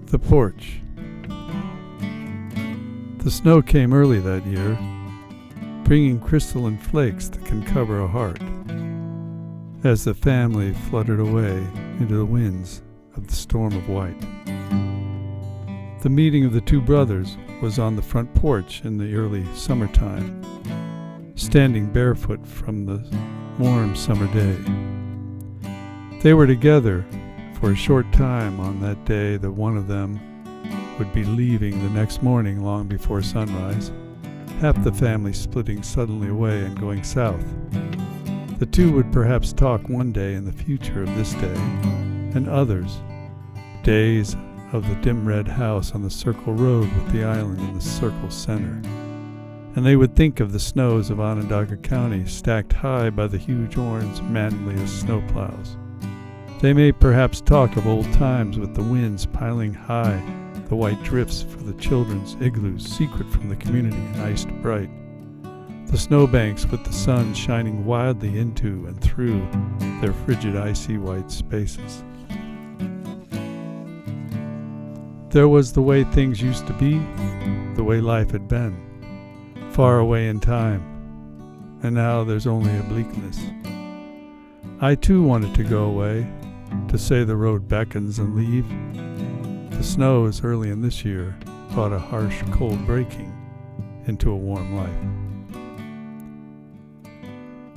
The porch. The snow came early that year, bringing crystalline flakes that can cover a heart, as the family fluttered away into the winds of the storm of white. The meeting of the two brothers was on the front porch in the early summertime, standing barefoot from the warm summer day. They were together for a short time on that day that one of them would be leaving the next morning long before sunrise, half the family splitting suddenly away and going south. The two would perhaps talk one day in the future of this day, and others, days of the dim red house on the circle road with the island in the circle center. And they would think of the snows of Onondaga County stacked high by the huge orange manliest snowplows. They may perhaps talk of old times with the winds piling high, the white drifts for the children's igloos secret from the community and iced bright, the snowbanks with the sun shining wildly into and through their frigid icy white spaces. There was the way things used to be, the way life had been, far away in time, and now there's only a bleakness. I too wanted to go away, to say the road beckons and leave. The snows early in this year brought a harsh cold breaking into a warm life.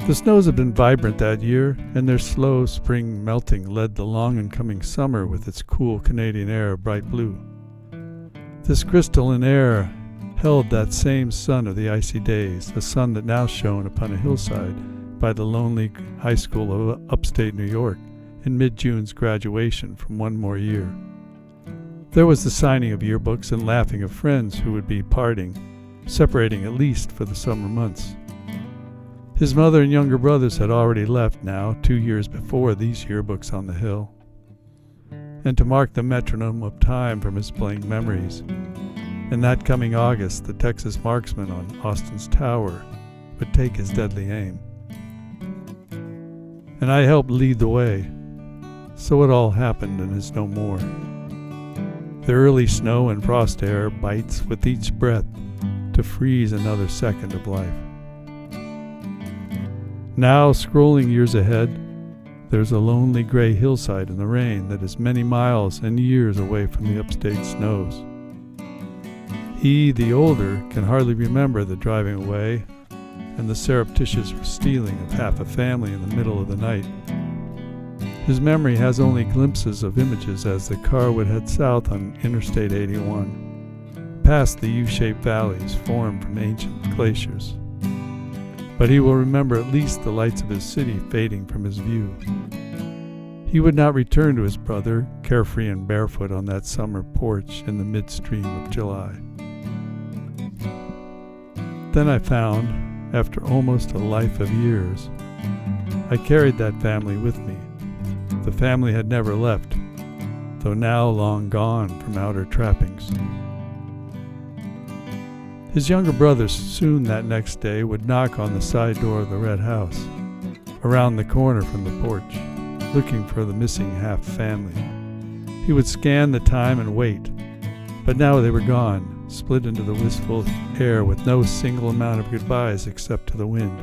The snows had been vibrant that year, and their slow spring melting led the long and coming summer with its cool Canadian air of bright blue. This crystalline air held that same sun of the icy days, a sun that now shone upon a hillside by the lonely high school of upstate New York in mid-June's graduation from one more year. There was the signing of yearbooks and laughing of friends who would be parting, separating at least for the summer months. His mother and younger brothers had already left now, 2 years before these yearbooks on the hill. And to mark the metronome of time from his blank memories, in that coming August, the Texas marksman on Austin's tower would take his deadly aim. And I helped lead the way, so it all happened and is no more. The early snow and frost air bites with each breath to freeze another second of life. Now, scrolling years ahead, there's a lonely gray hillside in the rain that is many miles and years away from the upstate snows. He, the older, can hardly remember the driving away and the surreptitious stealing of half a family in the middle of the night. His memory has only glimpses of images as the car would head south on Interstate 81, past the U-shaped valleys formed from ancient glaciers. But he will remember at least the lights of his city fading from his view. He would not return to his brother, carefree and barefoot on that summer porch in the midstream of July. Then I found, after almost a life of years, I carried that family with me. The family had never left, though now long gone from outer trappings. His younger brothers soon that next day would knock on the side door of the red house, around the corner from the porch, looking for the missing half family. He would scan the time and wait, but now they were gone, split into the wistful air with no single amount of goodbyes except to the wind.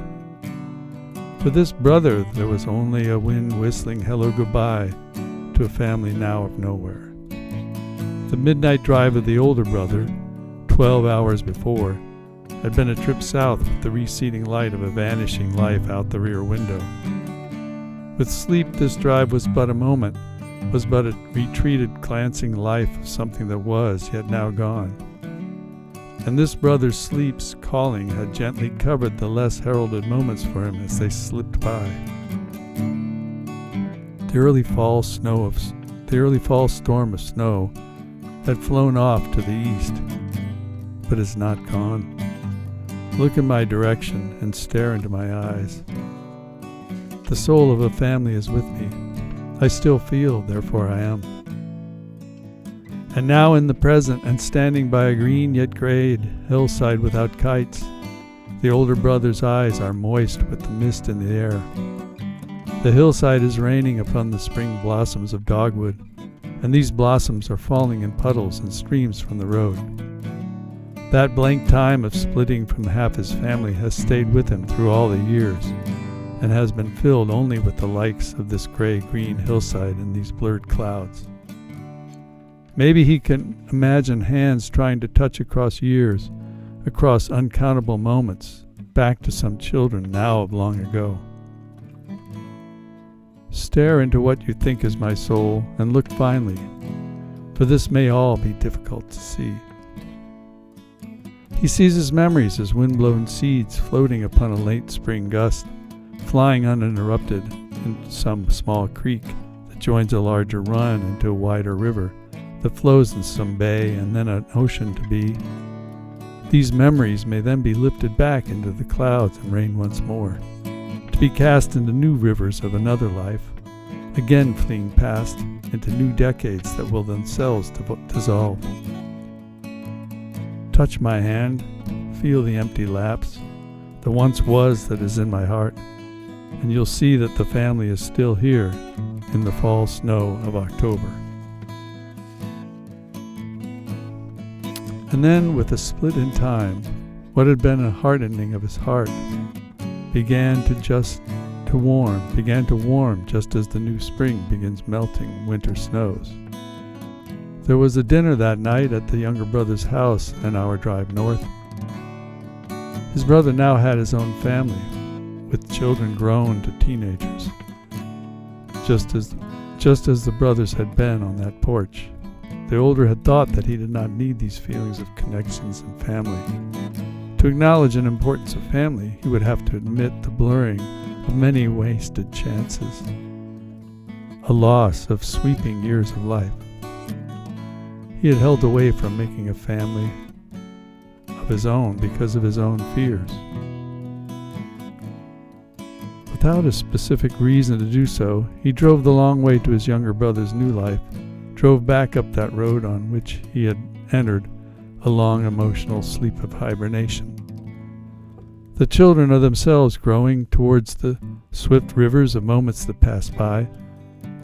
For this brother, there was only a wind whistling hello goodbye to a family now of nowhere. The midnight drive of the older brother, 12 hours before, had been a trip south with the receding light of a vanishing life out the rear window. With sleep, this drive was but a moment, was but a retreated, glancing life of something that was, yet now gone. And this brother's sleep's calling had gently covered the less heralded moments for him as they slipped by. The early fall storm of snow had flown off to the east, but is not gone. Look in my direction and stare into my eyes. The soul of a family is with me. I still feel, therefore I am. And now in the present, and standing by a green yet grayed hillside without kites, the older brother's eyes are moist with the mist in the air. The hillside is raining upon the spring blossoms of dogwood, and these blossoms are falling in puddles and streams from the road. That blank time of splitting from half his family has stayed with him through all the years, and has been filled only with the likes of this gray-green hillside and these blurred clouds. Maybe he can imagine hands trying to touch across years, across uncountable moments, back to some children now of long ago. Stare into what you think is my soul, and look finely, for this may all be difficult to see. He sees his memories as wind-blown seeds floating upon a late spring gust, flying uninterrupted in some small creek that joins a larger run into a wider river that flows in some bay and then an ocean to be. These memories may then be lifted back into the clouds and rain once more, to be cast into new rivers of another life, again fleeing past into new decades that will themselves dissolve. Touch my hand, feel the empty lapse, the once was that is in my heart, and you'll see that the family is still here in the fall snow of October. And then, with a split in time, what had been a hardening of his heart began to warm just as the new spring begins melting winter snows. There was a dinner that night at the younger brother's house an hour drive north. His brother now had his own family, with children grown to teenagers, just as the brothers had been on that porch. The older had thought that he did not need these feelings of connections and family. To acknowledge an importance of family, he would have to admit the blurring of many wasted chances, a loss of sweeping years of life. He had held away from making a family of his own because of his own fears. Without a specific reason to do so, he drove the long way to his younger brother's new life, drove back up that road on which he had entered a long emotional sleep of hibernation. The children are themselves growing towards the swift rivers of moments that pass by,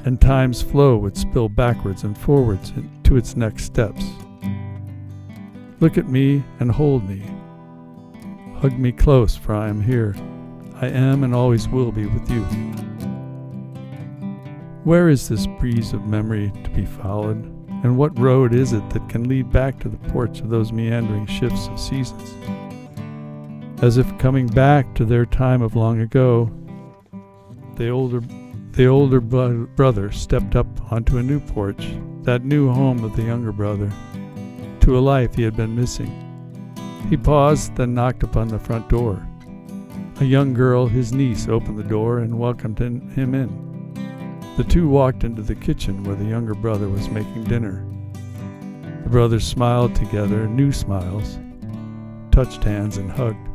and time's flow would spill backwards and forwards to its next steps. Look at me and hold me. Hug me close, for I am here. I am and always will be with you. Where is this breeze of memory to be followed, and what road is it that can lead back to the porch of those meandering shifts of seasons? As if coming back to their time of long ago, the older brother stepped up onto a new porch, that new home of the younger brother, to a life he had been missing. He paused, then knocked upon the front door. A young girl, his niece, opened the door and welcomed him in. The two walked into the kitchen where the younger brother was making dinner. The brothers smiled together, new smiles, touched hands and hugged.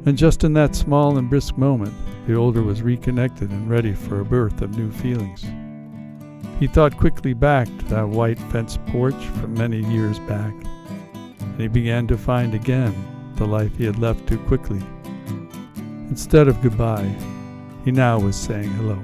And just in that small and brisk moment, the older was reconnected and ready for a birth of new feelings. He thought quickly back to that white fenced porch from many years back, and he began to find again the life he had left too quickly. Instead of goodbye, he now was saying hello.